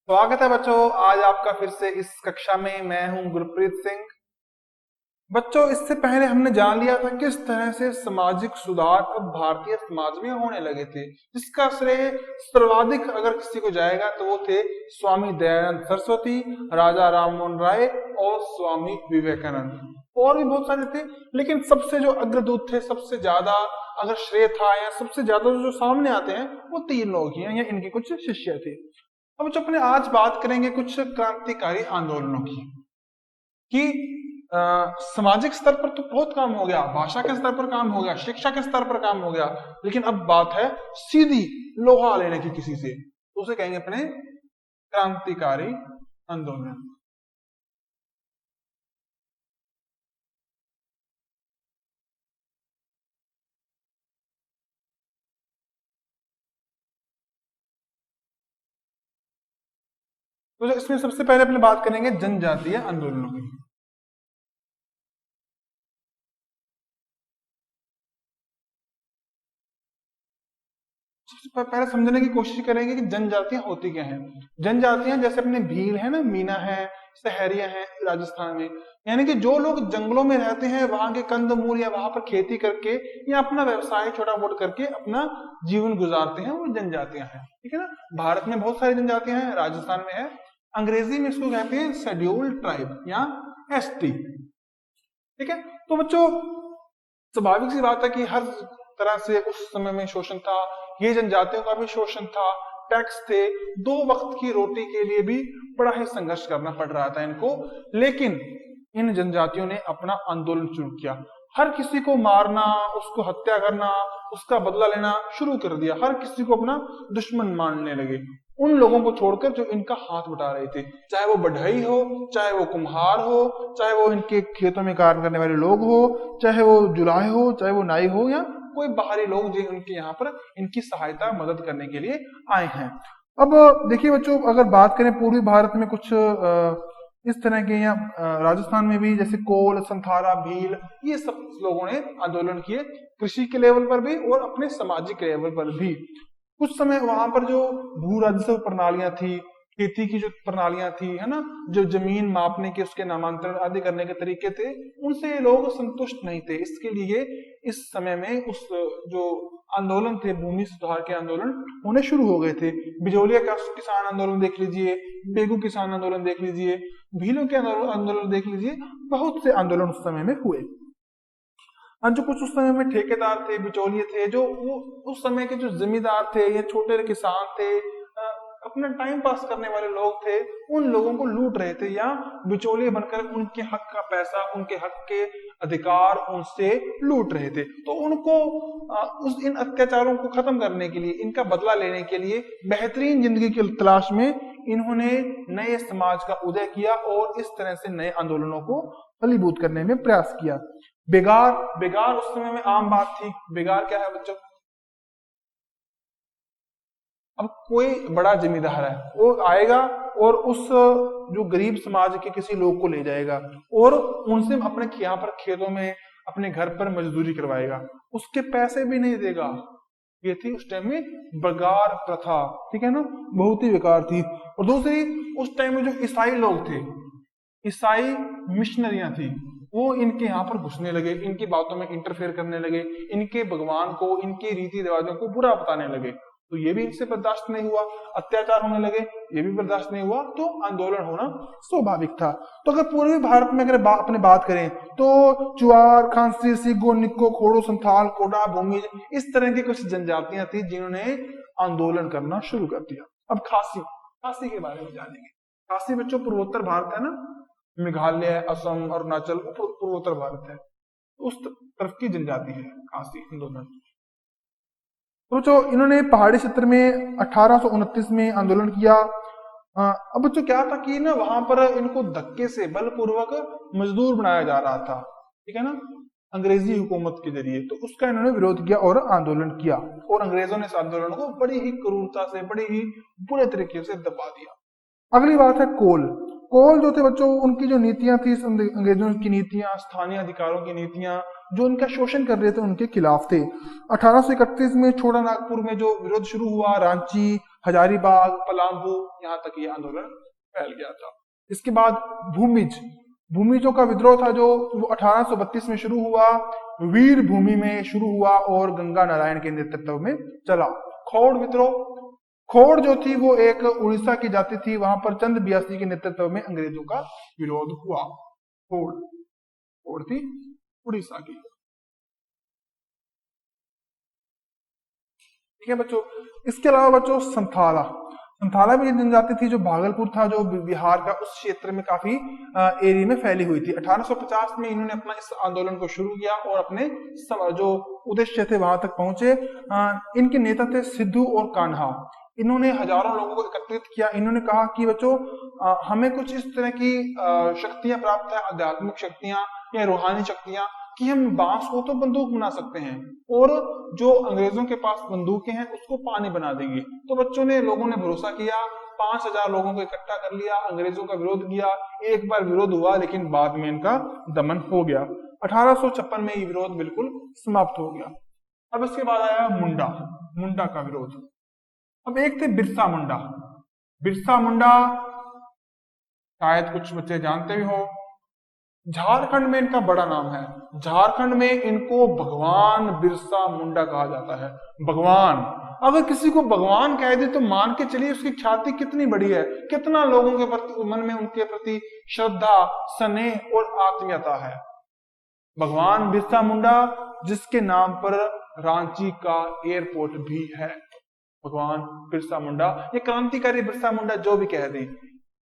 स्वागत है बच्चों। आज आपका फिर से इस कक्षा में मैं हूं गुरप्रीत सिंह। बच्चों, इससे पहले हमने जान लिया था किस तरह से सामाजिक सुधार अब भारतीय समाज में होने लगे थे, जिसका श्रेय सर्वाधिक अगर किसी को जाएगा तो वो थे स्वामी दयानंद सरस्वती, राजा राममोहन राय और स्वामी विवेकानंद। और भी बहुत सारे थे, लेकिन सबसे जो अग्रदूत थे, सबसे ज्यादा अगर श्रेय था या सबसे ज्यादा जो सामने आते हैं वो तीन लोग ही हैं या इनके कुछ शिष्य थे। अब जो अपने आज बात करेंगे कुछ क्रांतिकारी आंदोलनों की कि सामाजिक स्तर पर तो बहुत काम हो गया, भाषा के स्तर पर काम हो गया, शिक्षा के स्तर पर काम हो गया, लेकिन अब बात है सीधी लोहा लेने की किसी से, तो उसे कहेंगे अपने क्रांतिकारी आंदोलन। तो इसमें सबसे पहले अपने बात करेंगे जनजातीय आंदोलनों की। पहले समझने की कोशिश करेंगे कि जनजातियां होती क्या हैं। जनजातियां जैसे अपने भील है ना, मीना है, सहरिया है राजस्थान में, यानी कि जो लोग जंगलों में रहते हैं, वहां के कंदमूल या वहां पर खेती करके या अपना व्यवसाय छोटा मोटा करके अपना जीवन गुजारते हैं, वो जनजातियां हैं। ठीक है ना। भारत में बहुत सारी जनजातियां हैं, राजस्थान में है। अंग्रेजी में इसको कहते हैं शेड्यूल्ड ट्राइब या एसटी। ठीक है। तो बच्चों, स्वाभाविक सी बात है कि हर तरह से उस समय में शोषण था, ये जनजातियों का भी शोषण था, टैक्स थे, दो वक्त की रोटी के लिए भी बड़ा ही संघर्ष करना पड़ रहा था इनको। लेकिन इन जनजातियों ने अपना आंदोलन शुरू किया, हर किसी को मारना, उसको हत्या करना, उसका बदला लेना शुरू कर दिया, हर किसी को अपना दुश्मन मानने लगे, उन लोगों को छोड़कर जो इनका हाथ बटा रहे थे, चाहे वो बढ़ई हो, चाहे वो कुम्हार हो, चाहे वो इनके खेतों में कार्य करने वाले लोग हो, चाहे वो जुलाहे हो, चाहे वो नाई हो, या कोई बाहरी लोग जो उनके यहाँ पर इनकी सहायता मदद करने के लिए आए हैं। अब देखिए बच्चों, अगर बात करें पूर्वी भारत में कुछ इस तरह के, या राजस्थान में भी जैसे कोल, संथारा, भील, ये सब लोगों ने आंदोलन किए, कृषि के लेवल पर भी और अपने सामाजिक लेवल पर भी। कुछ समय वहां पर जो भू राजस्व प्रणालियां थी, खेती की जो प्रणालियां थी, है ना, जो जमीन मापने के, उसके नामांतरण आदि करने के तरीके थे, उनसे लोग संतुष्ट नहीं थे। इसके लिए इस समय में उस जो आंदोलन थे, भूमि सुधार के आंदोलन होने शुरू हो गए थे। बिजोलिया का किसान आंदोलन देख लीजिए, बेगू किसान आंदोलन देख लीजिए, भीलों के आंदोलन देख लीजिए, बहुत से आंदोलन उस समय में हुए। जो कुछ उस समय में ठेकेदार थे, बिचौलिए थे, जो वो उस समय के जो जमींदार थे या छोटे किसान थे, अपना टाइम पास करने वाले लोग थे, उन लोगों को लूट रहे थे या बिचौलिए बनकर उनके हक का पैसा, उनके हक के अधिकार उनसे लूट रहे थे। तो उनको उस इन अत्याचारों को खत्म करने के लिए, इनका बदला लेने के लिए, बेहतरीन जिंदगी की तलाश में इन्होंने नए समाज का उदय किया और इस तरह से नए आंदोलनों को फलीभूत करने में प्रयास किया। बेगार, बेगार उस समय में आम बात थी। बेगार क्या है बच्चों? अब कोई बड़ा जिम्मेदार है, वो आएगा और उस जो गरीब समाज के किसी लोग को ले जाएगा और उनसे अपने यहाँ पर खेतों में, अपने घर पर मजदूरी करवाएगा, उसके पैसे भी नहीं देगा। ये थी उस टाइम में बगार प्रथा। ठीक है ना, बहुत ही बेकार थी। और दूसरी, उस टाइम में जो ईसाई लोग थे, ईसाई मिशनरियां थी, वो इनके यहाँ पर घुसने लगे, इनकी बातों में इंटरफेयर करने लगे, इनके भगवान को, इनके रीति रिवाजों को बुरा बताने लगे। तो ये भी इनसे बर्दाश्त नहीं हुआ, अत्याचार होने लगे, ये भी बर्दाश्त नहीं हुआ, तो आंदोलन होना स्वाभाविक था। तो अगर पूर्वी भारत में अगर अपने बात करें तो चुआर, खांसी, सिगो, निक्को, खोड़ो, संथाल, कोडा, भूमि, इस तरह की कुछ जनजातियां थी जिन्होंने आंदोलन करना शुरू कर दिया। अब खासी, खासी के बारे में जानेंगे। खासी बच्चों पूर्वोत्तर भारत है ना, मेघालय, असम, अरुणाचल, पूर्वोत्तर भारत है, उस तरफ की जनजाति है खासी आंदोलन। तो जो इन्होंने पहाड़ी क्षेत्र में 1829 में आंदोलन किया। अब बच्चों क्या था कि ना, वहां पर इनको धक्के से बलपूर्वक मजदूर बनाया जा रहा था। ठीक है ना, अंग्रेजी हुकूमत के जरिए। तो उसका इन्होंने विरोध किया और आंदोलन किया, और अंग्रेजों ने इस आंदोलन को बड़ी ही क्रूरता से, बड़ी ही बुरे तरीके से दबा दिया। अगली बात है कोल। कोल जो थे बच्चों, उनकी जो नीतियां थी, अंग्रेजों की नीतियां, स्थानीय अधिकारों की नीतियां, जो उनका शोषण कर रहे थे, उनके खिलाफ थे। 1831 में छोटा नागपुर में जो विरोध शुरू हुआ, रांची, हजारीबाग, पलामू, यहाँ तक ये आंदोलन फैल गया था। इसके बाद भूमिजों का विद्रोह था जो 1832 में शुरू हुआ, वीर भूमि में शुरू हुआ और गंगा नारायण के नेतृत्व में चला। खोड़ विद्रोह, खोड़ जो थी वो एक उड़ीसा की जाति थी, वहां पर चंद बियासी के नेतृत्व में अंग्रेजों का विरोध हुआ। खोड़ थी उड़ीसा की। ठीक है बच्चों। इसके अलावा बच्चों संथाला भी जनजाति थी जो भागलपुर था, जो बिहार का उस क्षेत्र में काफी एरिया में फैली हुई थी। 1850 में इन्होंने अपना इस आंदोलन को शुरू किया और अपने जो उद्देश्य थे वहां तक पहुंचे। इनके नेता थे सिद्धू और कान्हा। इन्होंने हजारों लोगों को एकत्रित किया। इन्होंने कहा कि बच्चों हमें कुछ इस तरह की शक्तियां प्राप्त है, आध्यात्मिक शक्तियां या रूहानी शक्तियां, कि हम बांस को तो बंदूक बना सकते हैं और जो अंग्रेजों के पास बंदूकें हैं उसको पानी बना देंगे। तो बच्चों ने, लोगों ने भरोसा किया, 5000 लोगों को इकट्ठा कर लिया, अंग्रेजों का विरोध किया। एक बार विरोध हुआ लेकिन बाद में इनका दमन हो गया। 1856 में ये विरोध बिल्कुल समाप्त हो गया। अब इसके बाद आया मुंडा का विरोध। अब एक थे बिरसा मुंडा, शायद कुछ बच्चे जानते भी हो। झारखंड में इनका बड़ा नाम है। झारखंड में इनको भगवान बिरसा मुंडा कहा जाता है। भगवान, अगर किसी को भगवान कह दे तो मान के चलिए उसकी ख्याति कितनी बड़ी है, कितना लोगों के प्रति मन में उनके प्रति श्रद्धा, स्नेह और आत्मीयता है। भगवान बिरसा मुंडा, जिसके नाम पर रांची का एयरपोर्ट भी है। भगवान बिरसा मुंडा, ये क्रांतिकारी बिरसा मुंडा जो भी कह दे,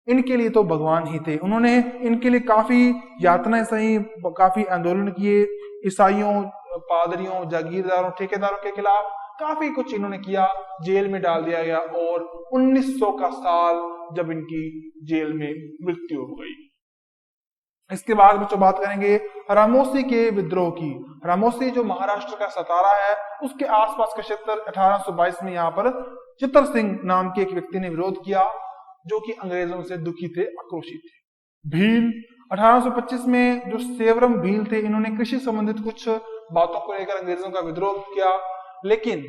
इनके लिए तो भगवान ही थे। उन्होंने इनके लिए काफी यातनाएं सही, काफी आंदोलन किए, ईसाइयों, पादरियों, जागीरदारों, ठेकेदारों के खिलाफ काफी कुछ इन्होंने किया। जेल में डाल दिया गया और 1900 का साल जब इनकी जेल में मृत्यु हो गई। इसके बाद बच्चों बात करेंगे रामोसी के विद्रोह की। रामोसी जो महाराष्ट्र का सतारा है उसके आसपास का क्षेत्र, 1822 में यहाँ पर चित्तर सिंह नाम के एक व्यक्ति ने विरोध किया जो कि अंग्रेजों से दुखी थे, आक्रोशित थे। भील, 1825 में जो सेवरम भील थे, इन्होंने कृषि संबंधित कुछ बातों को लेकर अंग्रेजों का विद्रोह किया, लेकिन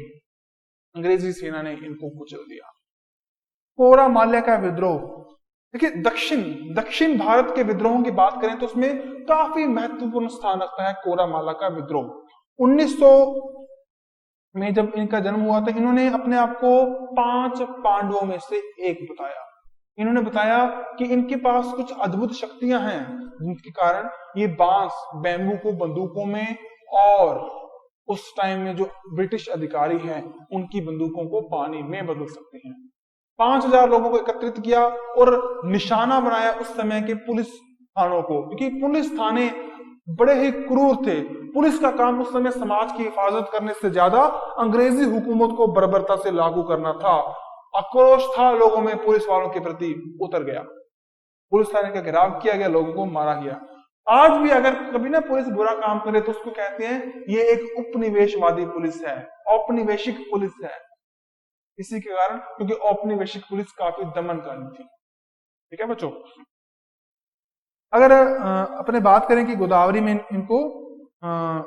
अंग्रेजी सेना ने इनको कुचल दिया। कोरा माल्या का विद्रोह, देखिए दक्षिण भारत के विद्रोहों की बात करें तो उसमें काफी महत्वपूर्ण स्थान रखता है कोरा माल्या का विद्रोह। 1900 में जब इनका जन्म हुआ था, इन्होंने अपने आप को 5 पांडवों में से एक बताया। इन्होंने बताया कि इनके पास कुछ अद्भुत शक्तियां हैं जिनके कारण ये बांस, बैम्बू को बंदूकों में, और उस टाइम में जो ब्रिटिश अधिकारी हैं उनकी बंदूकों को पानी में बदल सकते हैं। 5000 लोगों को एकत्रित किया और निशाना बनाया उस समय के पुलिस थानों को, क्योंकि पुलिस थाने बड़े ही क्रूर थे। पुलिस का काम उस समय समाज की हिफाजत करने से ज्यादा अंग्रेजी हुकूमत को बर्बरता से लागू करना था। आक्रोश था लोगों में, पुलिस वालों के प्रति उतर गया। पुलिस थाने का घेराव किया गया, लोगों को मारा गया। आज भी अगर कभी ना पुलिस बुरा काम करे तो उसको कहते हैं ये एक उपनिवेशवादी पुलिस है, औपनिवेशिक पुलिस है। इसी के कारण, क्योंकि औपनिवेशिक पुलिस काफी दमनकारी थी। ठीक है बच्चों। अगर अपने बात करें कि गोदावरी में इनको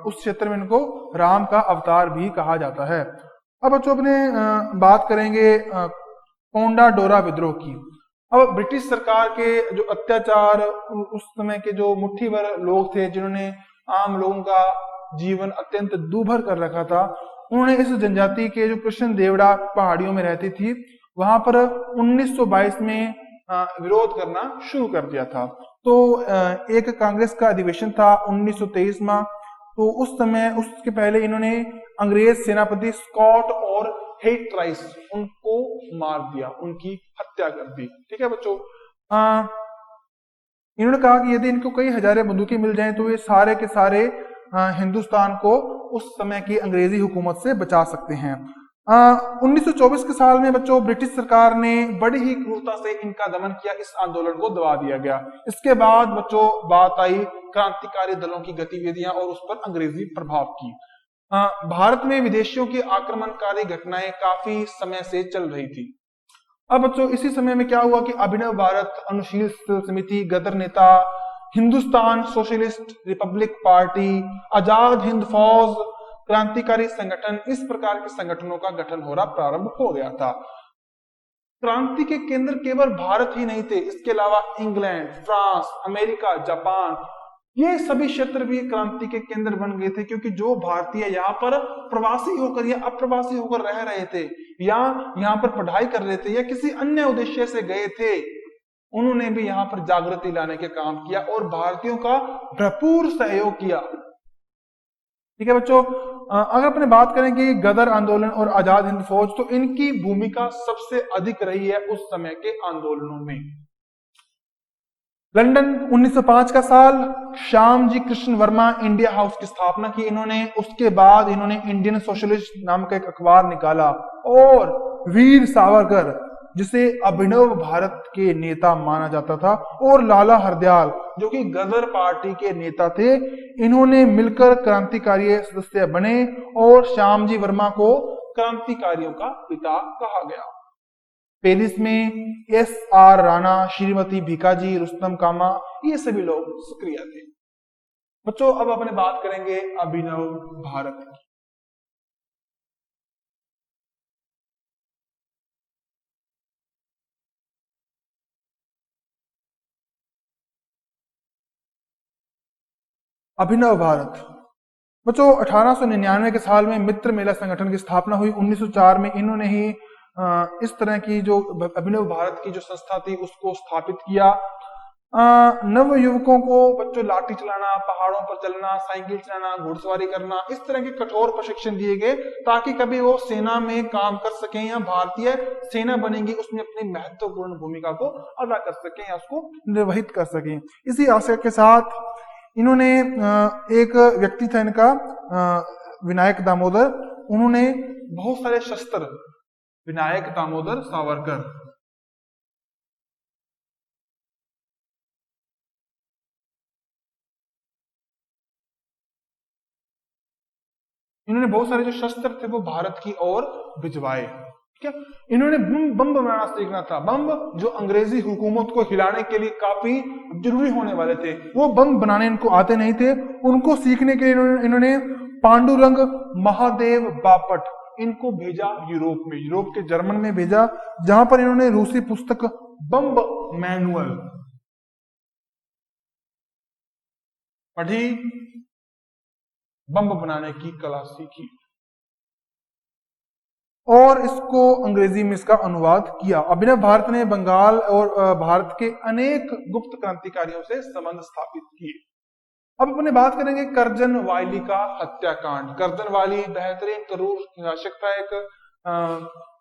उस क्षेत्र में इनको राम का अवतार भी कहा जाता है। अब बच्चों अपने बात करेंगे कोंडा डोरा विद्रोह की। अब ब्रिटिश सरकार के जो अत्याचार, उस समय के जो मुट्ठी भर लोग थे जिन्होंने आम लोगों का जीवन अत्यंत दूभर कर रखा था, उन्होंने इस जनजाति के जो कृष्ण देवड़ा पहाड़ियों में रहती थी वहां पर 1922 में विरोध करना शुरू कर दिया था। तो एक कांग्रेस का अधिवेशन था 1923 में। तो उस समय, उसके पहले इन्होंने अंग्रेज सेनापति स्कॉट और हेटराइस उनको मार दिया, उनकी हत्या कर दी। ठीक है बच्चों। इन्होंने कहा कि यदि इनको कई हजारें बंदूकें मिल जाएं तो ये सारे के सारे हिंदुस्तान को उस समय की अंग्रेजी हुकूमत से बचा सकते हैं। 1924 के साल में बच्चों ब्रिटिश सरकार ने बड़ी ही क्रूरता से इनका दमन किया, इस आंदोलन को दबा दिया गया। इसके बाद बच्चों बात आई क्रांतिकारी दलों की गतिविधियां और उस पर अंग्रेजी प्रभाव की। भारत में विदेशियों की आक्रमणकारी घटनाएं काफी समय से चल रही थी। अब बच्चों इसी समय में क्या हुआ कि अभिनव भारत, अनुशील समिति, गदर नेता, Hindustan socialist Republic party, Azad Hind फौज, क्रांतिकारी संगठन, इस प्रकार के संगठनों का गठन हो रहा प्रारंभ हो गया था। क्रांति के केंद्र केवल भारत ही नहीं थे, इसके अलावा इंग्लैंड, फ्रांस, अमेरिका, जापान, ये सभी क्षेत्र भी क्रांति के केंद्र बन गए थे, क्योंकि जो भारतीय यहाँ पर प्रवासी होकर या अप्रवासी होकर रह रहे थे, या यहाँ पर पढ़ाई कर रहे थे, या किसी अन्य उद्देश्य से गए थे, उन्होंने भी यहाँ पर जागृति लाने के काम किया और भारतीयों का भरपूर सहयोग किया। ठीक है बच्चों, अगर अपने बात करें कि गदर आंदोलन और आजाद हिंद फौज, तो इनकी भूमिका सबसे अधिक रही है उस समय के आंदोलनों में। लंदन 1905 का साल, श्याम जी कृष्ण वर्मा इंडिया हाउस की स्थापना की इन्होंने। उसके बाद इन्होंने इंडियन सोशलिस्ट नाम का एक अखबार निकाला, और वीर सावरकर, जिसे अभिनव भारत के नेता माना जाता था, और लाला हरदयाल, जो कि गदर पार्टी के नेता थे, इन्होंने मिलकर क्रांतिकारी सदस्य बने, और श्यामजी वर्मा को क्रांतिकारियों का पिता कहा गया। पेरिस में SR राणा, श्रीमती भीकाजी, रुस्तम कामा, ये सभी लोग सक्रिय थे। बच्चों अब अपने बात करेंगे अभिनव भारत की। अभिनव भारत, बच्चों 1899 के साल में मित्र मेला संगठन की स्थापना हुई। 1904 में इन्होंने ही इस तरह की जो अभिनव भारत की जो संस्था थी उसको स्थापित किया। नव युवकों को बच्चों लाठी चलाना, पहाड़ों पर चलना, साइकिल चलाना, घुड़सवारी करना, इस तरह के कठोर प्रशिक्षण दिए गए, ताकि कभी वो सेना में काम कर सकें या भारतीय सेना बनेंगी उसमें अपनी महत्वपूर्ण भूमिका को अदा कर सकें या उसको निर्वहित कर सकें। इसी आशय के साथ इन्होंने, एक व्यक्ति था इनका विनायक दामोदर, उन्होंने बहुत सारे शस्त्र, विनायक दामोदर सावरकर, इन्होंने बहुत सारे जो शस्त्र थे वो भारत की ओर भिजवाए। क्या इन्होंने बम बनाना सीखना था। बम जो अंग्रेजी हुकूमत को हिलाने के लिए काफी जरूरी होने वाले थे, वो बम बनाने इनको आते नहीं थे। उनको सीखने के लिए इन्होंने पांडुरंग महादेव बापट इनको भेजा यूरोप में, यूरोप के जर्मन में भेजा, जहां पर इन्होंने रूसी पुस्तक बम मैनुअल पढ़ी, बम बनाने की कला सीखी और इसको अंग्रेजी में इसका अनुवाद किया। अभिनव भारत ने बंगाल और भारत के अनेक गुप्त क्रांतिकारियों से संबंध स्थापित किए। अब अपने बात करेंगे करजन वायली का हत्याकांड। करजन वायली बेहतरीन तरूर शासक था एक,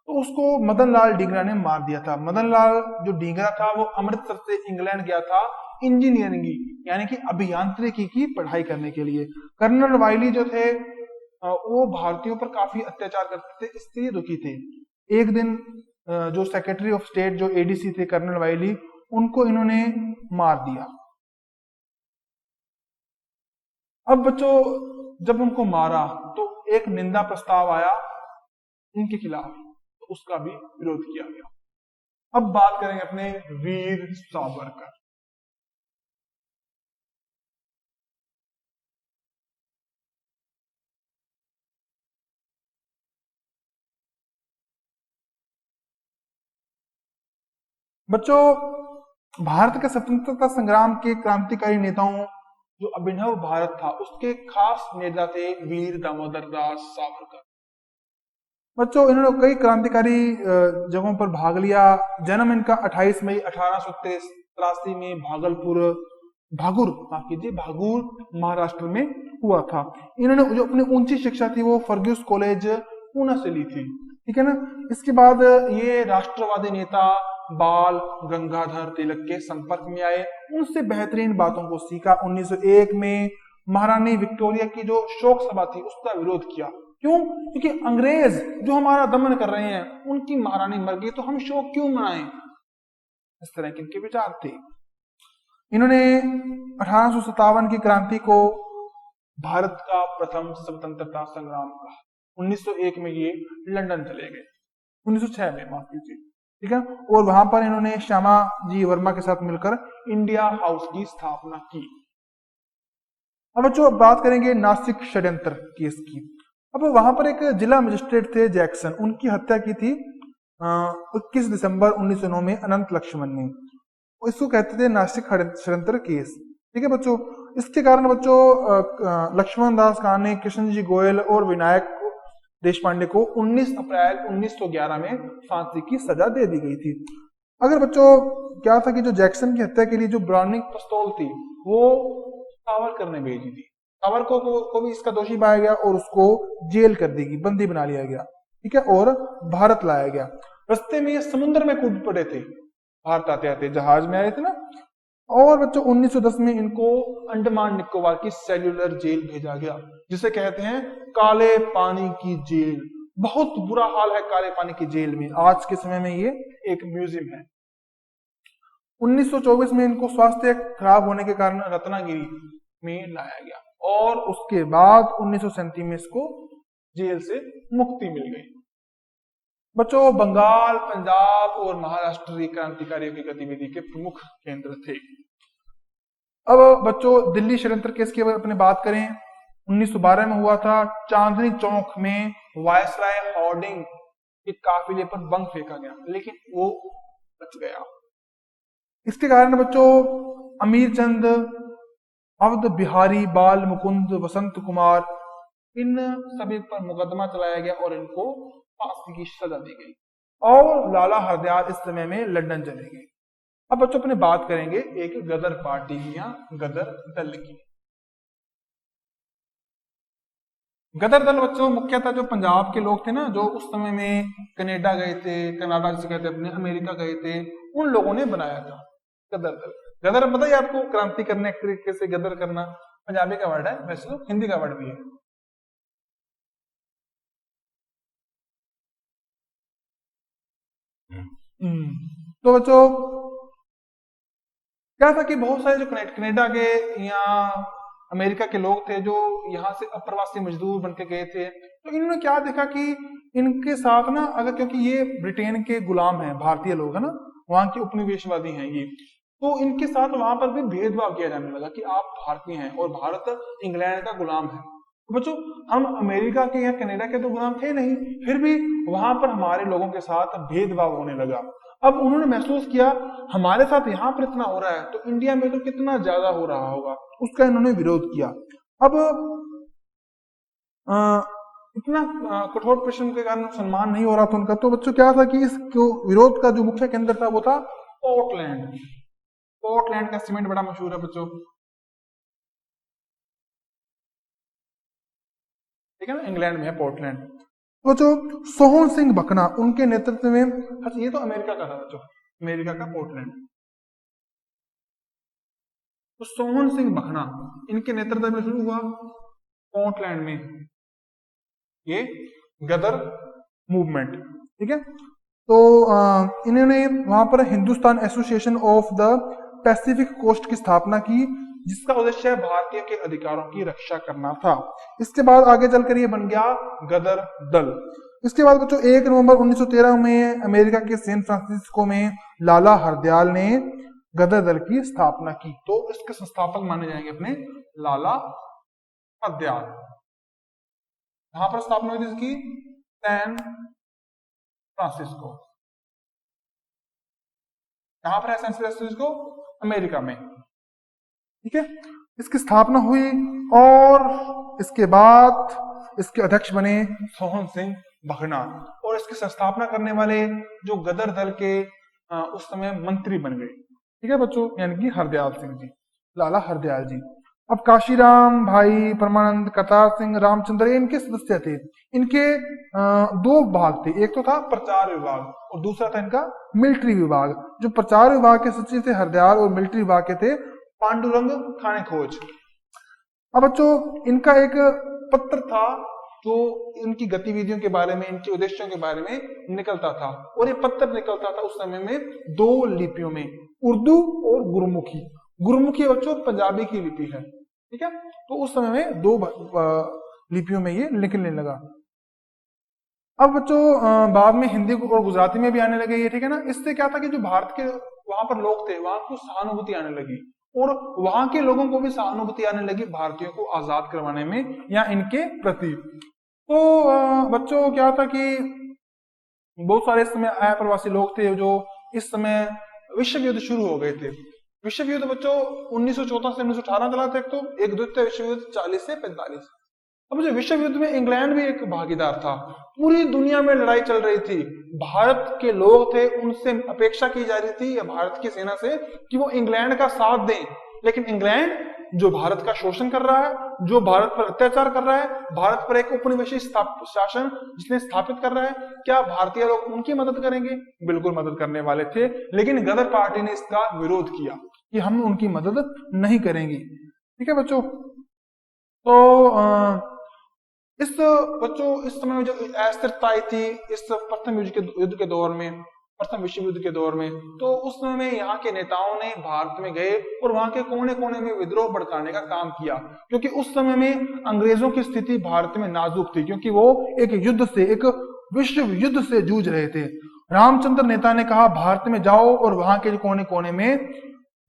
तो उसको मदन लाल डींगरा ने मार दिया था। मदन लाल जो डींगरा था वो अमृतसर से इंग्लैंड गया था इंजीनियरिंग यानी कि अभियांत्रिकी की पढ़ाई करने के लिए। कर्नल वायली जो थे वो भारतीयों पर काफी अत्याचार करते थे, इससे दुखी थे। एक दिन जो सेक्रेटरी ऑफ स्टेट जो एडीसी थे कर्नल वायली, उनको इन्होंने मार दिया। अब बच्चों जब उनको मारा तो एक निंदा प्रस्ताव आया इनके खिलाफ, तो उसका भी विरोध किया गया। अब बात करेंगे अपने वीर सावरकर। बच्चों भारत के स्वतंत्रता संग्राम के क्रांतिकारी नेताओं जो अभिनव भारत था उसके खास नेता थे वीर दामोदर दास सावरकर। बच्चों इन्होंने कई क्रांतिकारी जगहों पर भाग लिया। जन्म इनका 28 मई 1883 में भागुर महाराष्ट्र में हुआ था। इन्होंने जो अपनी ऊंची शिक्षा थी वो फर्ग्यूस कॉलेज पूना से ली थी, ठीक है ना। इसके बाद ये राष्ट्रवादी नेता बाल गंगाधर तिलक के संपर्क में आए, उनसे बेहतरीन बातों को सीखा। 1901 में महारानी विक्टोरिया की जो शोक सभा थी उसका विरोध किया। क्यों? क्योंकि अंग्रेज जो हमारा दमन कर रहे हैं, उनकी महारानी मर गई तो हम शोक क्यों मनाएं, इस तरह के इनके विचार थे। इन्होंने 1857 की क्रांति को भारत का प्रथम स्वतंत्रता संग्राम कहा। 1901 में ये लंदन चले गए, 1906 में माफ कीजिए, ठीक है। और वहां पर इन्होंने श्यामा जी वर्मा के साथ मिलकर इंडिया हाउस की स्थापना की। अब बच्चों बात करेंगे नासिक षड्यंत्र केस की। अब वहां पर एक जिला मजिस्ट्रेट थे जैक्सन, उनकी हत्या की थी 21 दिसंबर 1909 में अनंत लक्ष्मण ने। इसको कहते थे नासिक षड्यंत्र केस। ठीक है बच्चों, इसके कारण बच्चों लक्ष्मण दास काने, कृष्णजी गोयल और विनायक देशपांडे को 19 अप्रैल 1911 में फांसी की सजा दे दी गई थी। अगर बच्चों क्या था कि जो जैक्सन की हत्या के लिए जो ब्राउनिंग पिस्तौल थी वो सावरकर ने भेजी थी। सावरकर को भी इसका दोषी पाया गया और उसको जेल कर दी गई, बंदी बना लिया गया। ठीक है, और भारत लाया गया। रास्ते में ये समुद्र में कूद पड़े थे, भारत आते आते जहाज में आए थे ना। और बच्चों 1910 में इनको अंडमान निकोबार की सेल्यूलर जेल भेजा गया, जिसे कहते हैं काले पानी की जेल। बहुत बुरा हाल है काले पानी की जेल में। आज के समय में ये एक म्यूजियम है। 1924 में इनको स्वास्थ्य खराब होने के कारण रत्नागिरी में लाया गया और उसके बाद 1937 में इसको जेल से मुक्ति मिल गई। बच्चों बंगाल, पंजाब और महाराष्ट्र क्रांतिकारियों की गतिविधि के प्रमुख केंद्र थे। अब बच्चों दिल्ली षड्यंत्र केस की अपने बात करें, 1912 में हुआ था। चांदनी चौक में वायसराय होर्डिंग के काफिले पर बम फेंका गया, लेकिन वो बच गया। इसके कारण बच्चों अमीर चंद, अवध बिहारी, बाल मुकुंद, वसंत कुमार, इन सभी पर मुकदमा चलाया गया और इनको फांसी की सजा दी गई। और लाला हरदयाल इस समय में लंदन चले गए। अब बच्चों अपने बात करेंगे एक गदर पार्टी की या गदर दल की। गदर दल बच्चों मुख्यतः जो पंजाब के लोग थे ना, जो उस समय में कनाडा गए थे, कनाडा जिसे कहते अपने, अमेरिका गए थे, उन लोगों ने बनाया था गदर दल। गदर बताइए आपको, क्रांति करने एक तरीके से गदर करना पंजाबी का वर्ड है, वैसे तो हिंदी का वर्ड भी है। तो बच्चों क्या था कि बहुत सारे जो कनाडा के या अमेरिका के लोग थे जो यहाँ से अप्रवासी मजदूर बनके गए थे, तो इन्होंने क्या देखा कि इनके साथ ना, अगर क्योंकि ये ब्रिटेन के गुलाम हैं, भारतीय लोग है ना, वहां के उपनिवेशवादी हैं ये, तो इनके साथ वहां पर भी भेदभाव किया जाने लगा कि आप भारतीय हैं और भारत इंग्लैंड का गुलाम है। तो बच्चों हम अमेरिका के या कनाडा के तो गुलाम थे नहीं, फिर भी वहां पर हमारे लोगों के साथ भेदभाव होने लगा। अब उन्होंने महसूस किया हमारे साथ यहाँ पर इतना हो रहा है तो इंडिया में तो कितना ज्यादा हो रहा होगा, उसका इन्होंने विरोध किया। अब इतना कठोर परिश्रम के कारण सम्मान नहीं हो रहा था उनका, तो बच्चों क्या था कि इस विरोध का जो मुख्य केंद्र था वो था पोर्टलैंड। पोर्टलैंड का सीमेंट बड़ा मशहूर है बच्चों, ठीक है ना, इंग्लैंड में है पोर्टलैंड। तो जो सोहन सिंह भकना उनके नेतृत्व में, अच्छा ये तो अमेरिका का था बच्चों, अमेरिका का पोर्टलैंड। तो सोहन सिंह भकना इनके नेतृत्व में शुरू हुआ पोर्टलैंड में ये गदर मूवमेंट। ठीक है, तो इन्होंने वहां पर Hindustan Association of the Pacific Coast की स्थापना की, जिसका उद्देश्य भारतीयों के अधिकारों की रक्षा करना था। इसके बाद आगे चलकर ये बन गया गदर दल। इसके बाद बच्चों 1 नवंबर 1913 में अमेरिका के सैन फ्रांसिस्को में लाला हरदयाल ने गदर दल की स्थापना की। तो इसके संस्थापक माने जाएंगे अपने लाला हरदयाल। कहां पर स्थापना हुई थी इसकी? San Francisco. कहां पर है सैन फ्रांसिस्को? अमेरिका में। ठीक है, इसकी स्थापना हुई और इसके बाद इसके अध्यक्ष बने सोहन सिंह भकना और इसकी संस्थापना करने वाले जो गदर दल के उस समय मंत्री बन गए। ठीक है बच्चों, यानी कि हरदयाल सिंह जी, लाला हरदयाल जी। अब काशीराम भाई, परमानंद, करतार सिंह, रामचंद्र इनके सदस्य थे। इनके 2 भाग थे, एक तो था प्रचार विभाग और दूसरा था इनका मिलिट्री विभाग। जो प्रचार विभाग के सचिव थे हरदयाल और मिलिट्री विभाग के थे पांडुरंग खाने खोज। अब बच्चों इनका एक पत्र था जो इनकी गतिविधियों के बारे में, इनके उद्देश्यों के बारे में निकलता था, और ये पत्र निकलता था उस समय में 2 लिपियों में, उर्दू और गुरमुखी। गुरमुखी बच्चों पंजाबी की लिपि है। ठीक है, तो उस समय में 2 लिपियों में ये निकलने लगा। अब बच्चों बाद में हिंदी और गुजराती में भी आने लगे ये। ठीक है ना, इससे क्या था कि जो भारत के वहां पर लोग थे वहां को सहानुभूति आने लगी और वहां के लोगों को भी सहानुभूति आने लगी भारतीयों को आजाद करवाने में या इनके प्रति। तो बच्चों क्या था कि बहुत सारे इस समय अप्रवासी लोग थे जो इस समय विश्व युद्ध शुरू हो गए थे। विश्व युद्ध बच्चों 1914 से 1918 चला था, एक द्वितीय विश्व युद्ध 40 से 45। अब जो विश्व युद्ध में इंग्लैंड भी एक भागीदार था। पूरी दुनिया में लड़ाई चल रही थी, भारत के लोग थे, उनसे अपेक्षा की जा रही थी या भारत की सेना से कि वो इंग्लैंड का साथ दें, लेकिन इंग्लैंड जो भारत का शोषण कर रहा है, जो भारत पर अत्याचार कर रहा है, भारत पर एक उपनिवेशी शासन जिसने स्थापित कर रहा है, क्या भारतीय लोग उनकी मदद करेंगे? बिल्कुल मदद करने वाले थे, लेकिन गदर पार्टी ने इसका विरोध किया कि हम उनकी मदद नहीं करेंगे। ठीक है बच्चों, तो इस समय में जो अस्थिरता आई थी इस प्रथम युद्ध के दौर में, प्रथम विश्व युद्ध के दौर में, तो उस समय में यहाँ के नेताओं ने भारत में गए और वहां के कोने कोने में विद्रोह भड़काने का काम किया, क्योंकि उस समय में अंग्रेजों की स्थिति भारत में नाजुक थी, क्योंकि वो एक युद्ध से, एक विश्व युद्ध से जूझ रहे थे। रामचंद्र नेता ने कहा भारत में जाओ और वहां के कोने कोने में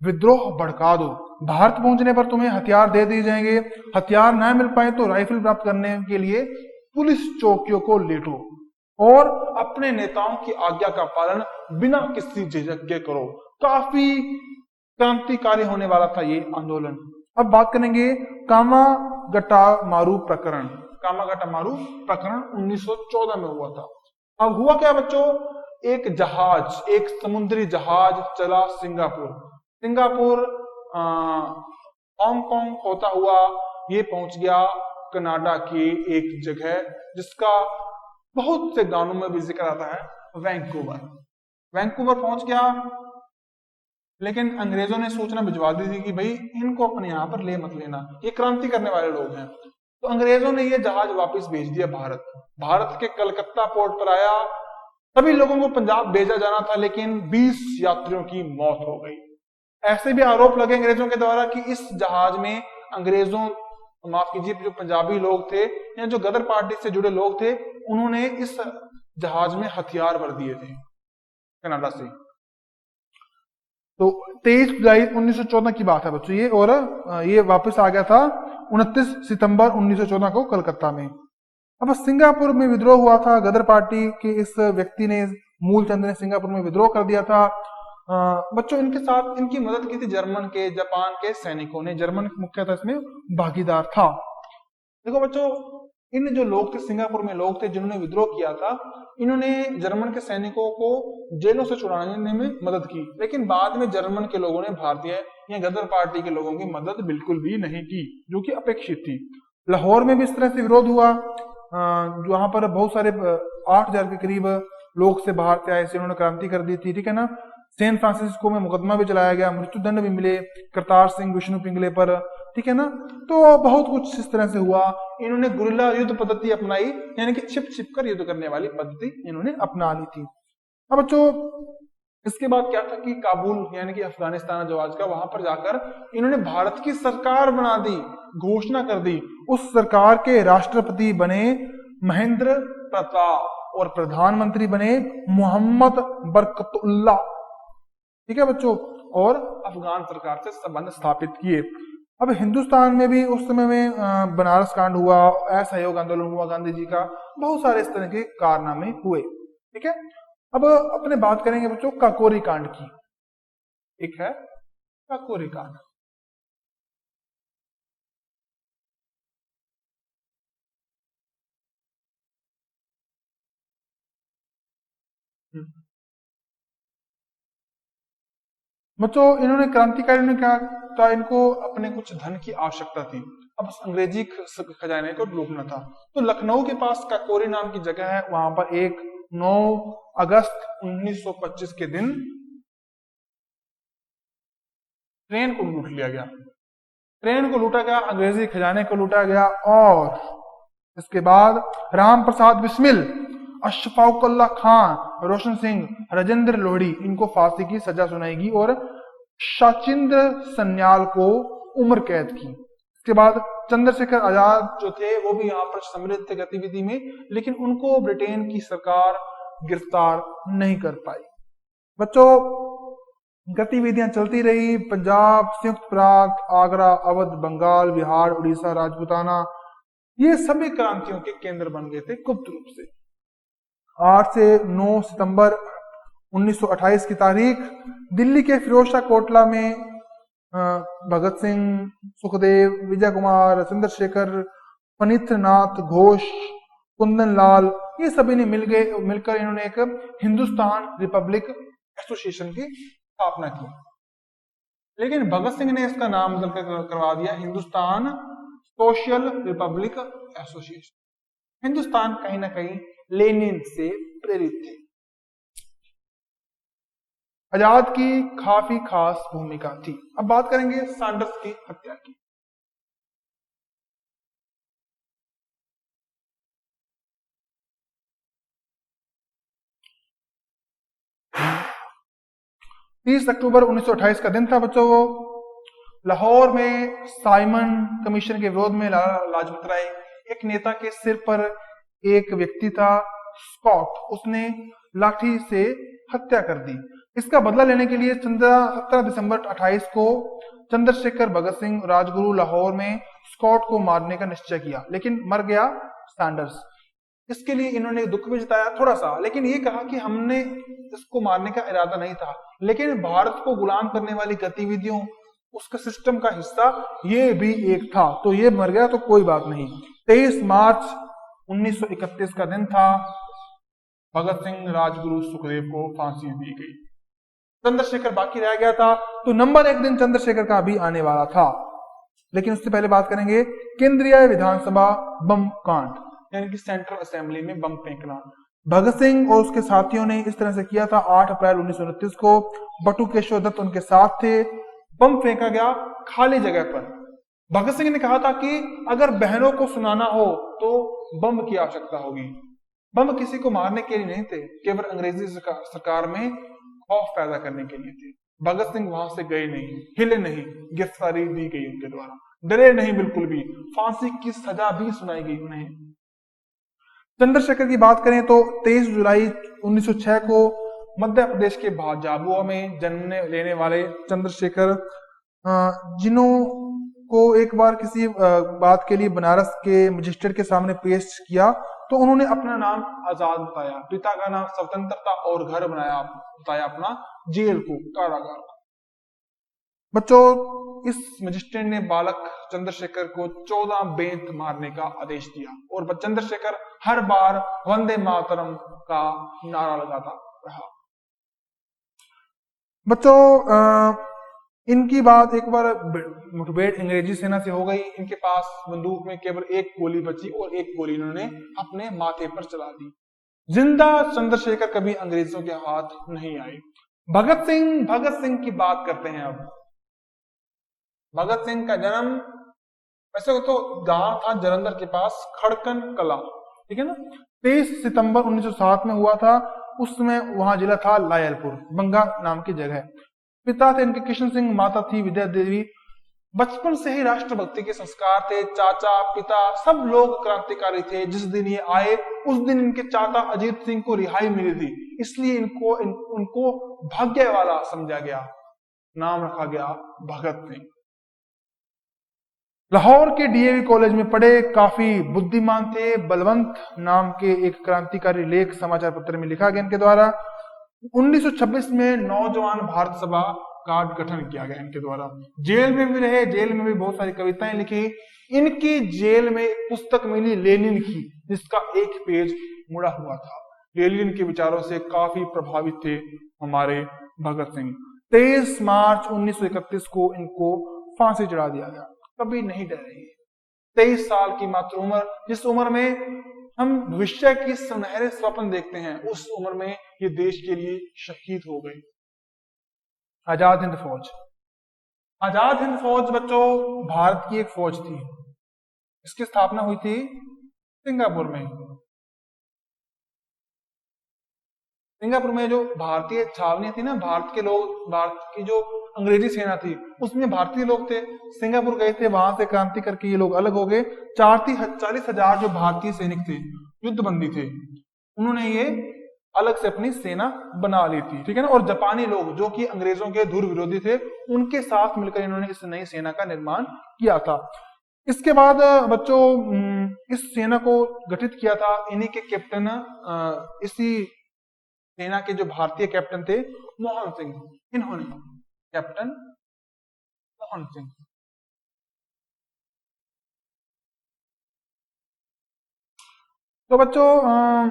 विद्रोह भड़का दो, भारत पहुंचने पर तुम्हें हथियार दे दिए जाएंगे, हथियार ना मिल पाए तो राइफल प्राप्त करने के लिए पुलिस चौकियों को लेटो और अपने नेताओं की आज्ञा का पालन बिना किसी झिझक के करो। काफी क्रांतिकारी होने वाला था ये आंदोलन। अब बात करेंगे कामागटामारू प्रकरण। कामागटामारू प्रकरण 1914 में हुआ था। अब हुआ क्या बच्चों, एक जहाज, एक समुद्री जहाज चला सिंगापुर हांगकांग होता हुआ ये पहुंच गया कनाडा की एक जगह जिसका बहुत से गानों में भी जिक्र आता है, वैंकूवर पहुंच गया। लेकिन अंग्रेजों ने सूचना भिजवा दी थी कि भाई इनको अपने यहाँ पर ले मत लेना, ये क्रांति करने वाले लोग हैं। तो अंग्रेजों ने ये जहाज वापस भेज दिया भारत के कलकत्ता पोर्ट पर आया। सभी लोगों को पंजाब भेजा जाना था, लेकिन 20 यात्रियों की मौत हो गई। ऐसे भी आरोप लगे अंग्रेजों के द्वारा कि इस जहाज में अंग्रेजों, माफ कीजिए, जो पंजाबी लोग थे या जो गदर पार्टी से जुड़े लोग थे, उन्होंने इस जहाज में हथियार भर दिए थे कनाडा से। तो 23 जुलाई 1914 की बात है बच्चों ये, और ये वापस आ गया था 29 सितंबर 1914 को कलकत्ता में। अब सिंगापुर में विद्रोह हुआ था, गदर पार्टी के इस व्यक्ति ने, मूलचंद ने सिंगापुर में विद्रोह कर दिया था। बच्चों इनके साथ इनकी मदद की थी जर्मन के, जापान के सैनिकों ने। जर्मन मुख्यतः इसमें भागीदार था। देखो बच्चों, इन जो लोग थे सिंगापुर में लोग थे जिन्होंने विद्रोह किया था, इन्होंने जर्मन के सैनिकों को जेलों से छुड़ाने में मदद की, लेकिन बाद में जर्मन के लोगों ने भारतीय या गदर पार्टी के लोगों की मदद बिल्कुल भी नहीं की, जो कि अपेक्षित थी। लाहौर में भी इस तरह से विरोध हुआ, वहां पर बहुत सारे 8,000 के करीब लोग से बाहर से आए, इन्होंने क्रांति कर दी थी। ठीक है ना, सैन फ्रांसिस्को में मुकदमा भी चलाया गया, मृत्युदंड भी मिले करतार सिंह विष्णु पिंगले पर। ठीक है ना, तो बहुत कुछ इस तरह से हुआ। इन्होंने गुरिल्ला युद्ध पद्धति अपनाई, यानी कि छिप छिप कर युद्ध करने वाली पद्धति इन्होंने अपना ली थी। अब बच्चों इसके बाद क्या था कि काबुल यानी कि अफगानिस्तान जो आज का, वहां पर जाकर इन्होंने भारत की सरकार बना दी, घोषणा कर दी। उस सरकार के राष्ट्रपति बने महेंद्र प्रताप और प्रधानमंत्री बने मोहम्मद बरकतुल्ला। ठीक है बच्चों, और अफगान सरकार से संबंध स्थापित किए। अब हिंदुस्तान में भी उस समय में बनारस कांड हुआ, असहयोग आंदोलन हुआ गांधी जी का, बहुत सारे इस तरह के कारनामे हुए। ठीक है, अब अपने बात करेंगे बच्चों काकोरी कांड की। एक है काकोरी कांड। बच्चों इन्होंने क्रांतिकारियों ने क्या था, इनको अपने कुछ धन की आवश्यकता थी। अब अंग्रेजी खजाने को लूटना था, तो लखनऊ के पास काकोरी नाम की जगह है, वहां पर एक 9 अगस्त 1925 के दिन ट्रेन को लूट लिया गया। ट्रेन को लूटा गया, अंग्रेजी खजाने को लूटा गया, और इसके बाद राम प्रसाद बिस्मिल, अशफाकुल्ला खान, रोशन सिंह, राजेंद्र लोहड़ी, इनको फांसी की सजा सुनाई और शाचिंद्र सन्याल को उम्र कैद की। इसके बाद चंद्रशेखर आजाद जो थे वो भी यहाँ पर सम्मिलित थे गतिविधि में, लेकिन उनको ब्रिटेन की सरकार गिरफ्तार नहीं कर पाई। बच्चों गतिविधियां चलती रही। पंजाब, संयुक्त प्रांत, आगरा, अवध, बंगाल, बिहार, उड़ीसा, राजपूताना, ये सभी क्रांतियों के केंद्र बन गए थे गुप्त रूप से। 8 से 9 सितंबर 1928 की तारीख, दिल्ली के फिरोज शाह कोटला में भगत सिंह, सुखदेव, विजय कुमार, चंद्रशेखर, फणींद्र नाथ घोष, कुंदन लाल, ये सभी ने मिलकर इन्होंने एक हिंदुस्तान रिपब्लिक एसोसिएशन की स्थापना की। लेकिन भगत सिंह ने इसका नाम बदल कर करवा दिया Hindustan social Republic association. Hindustan कहीं ना कहीं लेनिन से प्रेरित थे। आजाद की काफी खास भूमिका थी। अब बात करेंगे सैंडर्स की हत्या की। 30 अक्टूबर 1928 का दिन था बच्चों। वो लाहौर में साइमन कमीशन के विरोध में लाला लाजपत राय, एक नेता के सिर पर एक व्यक्ति था स्कॉट, उसने लाठी से हत्या कर दी। इसका बदला लेने के लिए 17 दिसंबर 28 को चंद्रशेखर, भगत सिंह, राजगुरु लाहौर में स्कॉट को मारने का निश्चय किया, लेकिन मर गया सैंडर्स। इसके लिए इन्होंने दुख भी जताया थोड़ा सा, लेकिन ये कहा कि हमने इसको मारने का इरादा नहीं था, लेकिन भारत को गुलाम करने वाली गतिविधियों, उसका सिस्टम का हिस्सा ये भी एक था, तो ये मर गया तो कोई बात नहीं। 23 मार्च 1931 का दिन था। भगत सिंह, राजगुरु, सुखदेव को फांसी दी गई। चंद्रशेखर बाकी रह गया था, तो नंबर 1 दिन चंद्रशेखर का भी आने वाला था। लेकिन उससे पहले बात करेंगे केंद्रीय विधानसभा बम कांड, यानी कि सेंट्रल असेंबली में बम फेंकना। भगत सिंह और उसके साथियों ने इस तरह से किया था। 8 अप्रैल 1929 को बटुकेश्वर दत्त उनके साथ थे। बम फेंका गया खाली जगह पर। भगत सिंह ने कहा था कि अगर बहनों को सुनाना हो तो बम की आवश्यकता होगी। बम किसी को मारने के लिए नहीं थे, केवल अंग्रेजी सरकार में खौफ पैदा करने के लिए थे। भगत सिंह वहां से गए नहीं, हिले नहीं, गिरफ्तारी दी गई उनके द्वारा, डरे नहीं बिल्कुल भी, फांसी की सजा भी सुनाई गई उन्हें। चंद्रशेखर की बात करें तो 23 जुलाई 1906 को मध्य प्रदेश के झाबुआ में जन्म लेने वाले चंद्रशेखर, जिन्हों को एक बार किसी बात के लिए बनारस के मजिस्ट्रेट के सामने पेश किया तो उन्होंने अपना नाम आजाद बताया, पिता का नाम स्वतंत्रता और घर बताया अपना, जेल को, कारागार को। बच्चों, इस मजिस्ट्रेट ने बालक चंद्रशेखर को 14 बेंत मारने का आदेश दिया और चंद्रशेखर हर बार वंदे मातरम का नारा लगाता रहा। बच्चों, इनकी बात एक बार मुठभेड़ अंग्रेजी सेना से हो गई। इनके पास बंदूक में केवल एक गोली बची और एक गोली इन्होंने अपने माथे पर चला दी। जिंदा चंद्रशेखर कभी अंग्रेजों के हाथ नहीं आए। भगत सिंह की बात करते हैं अब। भगत सिंह का जन्म वैसे तो गांव था जलंधर के पास खड़कन कला, ठीक है ना, 23 सितंबर 1907 में हुआ था। उस समय वहां जिला था लायलपुर, बंगा नाम की जगह। पिता थे इनके कृष्ण सिंह, माता थी विद्या देवी। बचपन से ही राष्ट्रभक्ति के संस्कार थे। चाचा, पिता सब लोग क्रांतिकारी थे। जिस दिन ये आए उस दिन इनके चाचा अजीत सिंह को रिहाई मिली थी, इसलिए उनको भाग्य वाला समझा गया, नाम रखा गया भगत सिंह। लाहौर के डीएवी कॉलेज में पढ़े, काफी बुद्धिमान थे। बलवंत नाम के एक क्रांतिकारी लेख समाचार पत्र में लिखा गया इनके द्वारा। 1926 में नौजवान भारत सभा का गठन किया गया इनके द्वारा। जेल में भी रहे, जेल में भी बहुत सारी कविताएं लिखी। इनकी जेल में एक पुस्तक मिली लेनिन की, जिसका एक पेज मुड़ा हुआ था। लेनिन के विचारों से काफी प्रभावित थे हमारे भगत सिंह। 23 मार्च 1931 को इनको फांसी चढ़ा दिया गया। कभी नहीं डरे। 23 साल की मात्र उम्र, जिस उम्र में हम भविष्य की सुनहरे स्वप्न देखते हैं, उस उम्र में ये देश के लिए शहीद हो गए। आजाद हिंद फौज। आजाद हिंद फौज बच्चों भारत की एक फौज थी। इसकी स्थापना हुई थी सिंगापुर में। सिंगापुर में जो भारतीय छावनियां थी ना, भारत की जो अंग्रेजी सेना थी उसमें भारतीय लोग थे। सिंगापुर गए थे, वहां से क्रांति करके ये लोग अलग हो गए। 40,000 जो भारतीय सैनिक थे, युद्धबंदी थे, उन्होंने ये अलग से अपनी सेना बना ली थी, ठीक है ना। और जापानी लोग जो कि अंग्रेजों के धुर विरोधी थे, उनके साथ मिलकर इन्होंने इस नई सेना का निर्माण किया था। इसके बाद बच्चों इस सेना को गठित किया था इन्हीं के कैप्टन, इसी सेना के जो भारतीय कैप्टन थे मोहन सिंह, इन्होंने, कैप्टन मोहन सिंह। तो बच्चों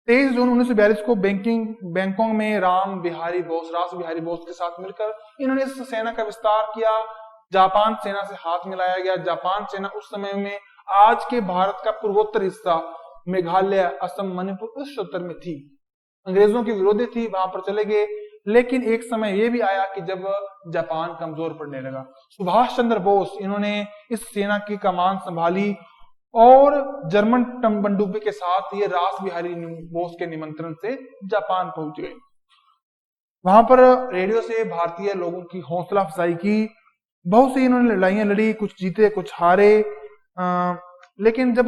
23 जून 1942 को बैंकॉक में रास बिहारी बोस के साथ मिलकर इन्होंने इस सेना का विस्तार किया। जापान सेना से हाथ मिलाया गया। जापान सेना उस समय में आज के भारत का पूर्वोत्तर हिस्सा मेघालय, असम, मणिपुर उस क्षेत्र में थी। अंग्रेजों की विरोधी थी, वहां पर चले गए। लेकिन एक समय यह भी आया कि जब जापान कमजोर पड़ने लगा, सुभाष चंद्र बोस इन्होंने इस सेना की कमान संभाली और जर्मन पनडुब्बी के साथ ये रास बिहारी बोस के निमंत्रण से जापान पहुंच गए। वहां पर रेडियो से भारतीय लोगों की हौसला अफजाई की। बहुत सी इन्होंने लड़ाइयां लड़ी, कुछ जीते कुछ हारे। लेकिन जब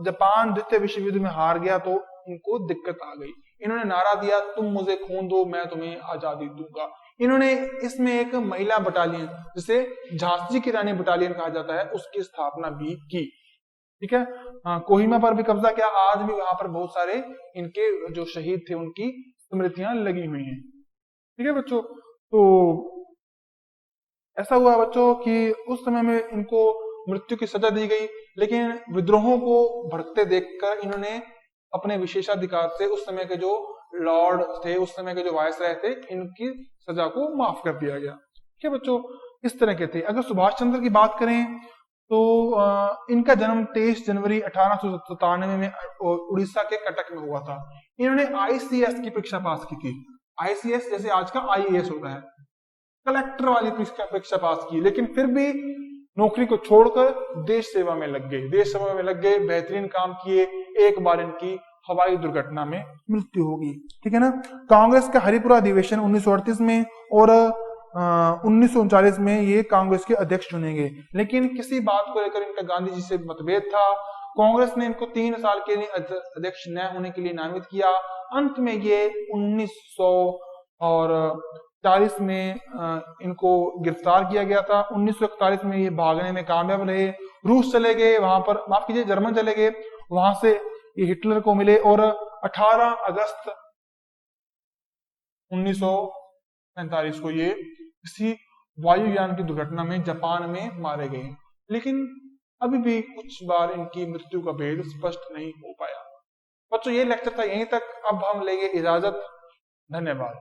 जापान द्वितीय विश्व युद्ध में हार गया तो इनको दिक्कत आ गई। इन्होंने नारा दिया, तुम मुझे खून दो मैं तुम्हें आजादी दूंगा। इन्होंने इसमें एक महिला बटालियन, जिसे झांसी की रानी बटालियन कहा जाता है, उसकी स्थापना भी की। ठीक है, कोहिमा पर भी कब्जा किया। आज भी वहां पर बहुत सारे इनके जो शहीद थे उनकी स्मृतियां लगी हुई हैं। ठीक है बच्चों, तो ऐसा हुआ बच्चों कि उस समय में इनको मृत्यु की सजा दी गई। लेकिन विद्रोहों को भड़कते देखकर इन्होंने अपने विशेषाधिकार से उस समय के जो लॉर्ड थे, उस समय के जो वायसराय थे, इनकी सजा को माफ कर दिया गया। ठीक है बच्चों, इस तरह के थे। अगर सुभाष चंद्र की बात करें तो इनका जन्म 23 जनवरी 1897 में उड़ीसा के कटक में हुआ था। इन्होंने आईसीएस की परीक्षा पास की थी। आईसीएस जैसे आज का आईएएस होता है, कलेक्टर वाली परीक्षा पास की। लेकिन फिर भी नौकरी को छोड़कर देश सेवा में लग गए। बेहतरीन काम किए। एक बार इनकी हवाई दुर्घटना में मृत्यु होगी। ठीक है ना। कांग्रेस का हरिपुरा अधिवेशन 1938 में और 1939 में ये कांग्रेस के अध्यक्ष चुनेंगे। लेकिन किसी बात को लेकर इनका गांधी जी से मतभेद था। कांग्रेस ने इनको 3 साल के लिए अध्यक्ष न होने के लिए नामित किया। अंत में ये 1940 में इनको गिरफ्तार किया गया था। 1941 में ये भागने में कामयाब रहे। रूस चले गए, वहां पर माफ कीजिए जर्मन चले गए, वहां से ये हिटलर को मिले और 18 अगस्त 1945 को ये किसी वायुयान की दुर्घटना में जापान में मारे गए। लेकिन अभी भी कुछ बार इनकी मृत्यु का भेद स्पष्ट नहीं हो पाया। बच्चों ये लेक्चर था यहीं तक। अब हम लेंगे इजाजत। धन्यवाद।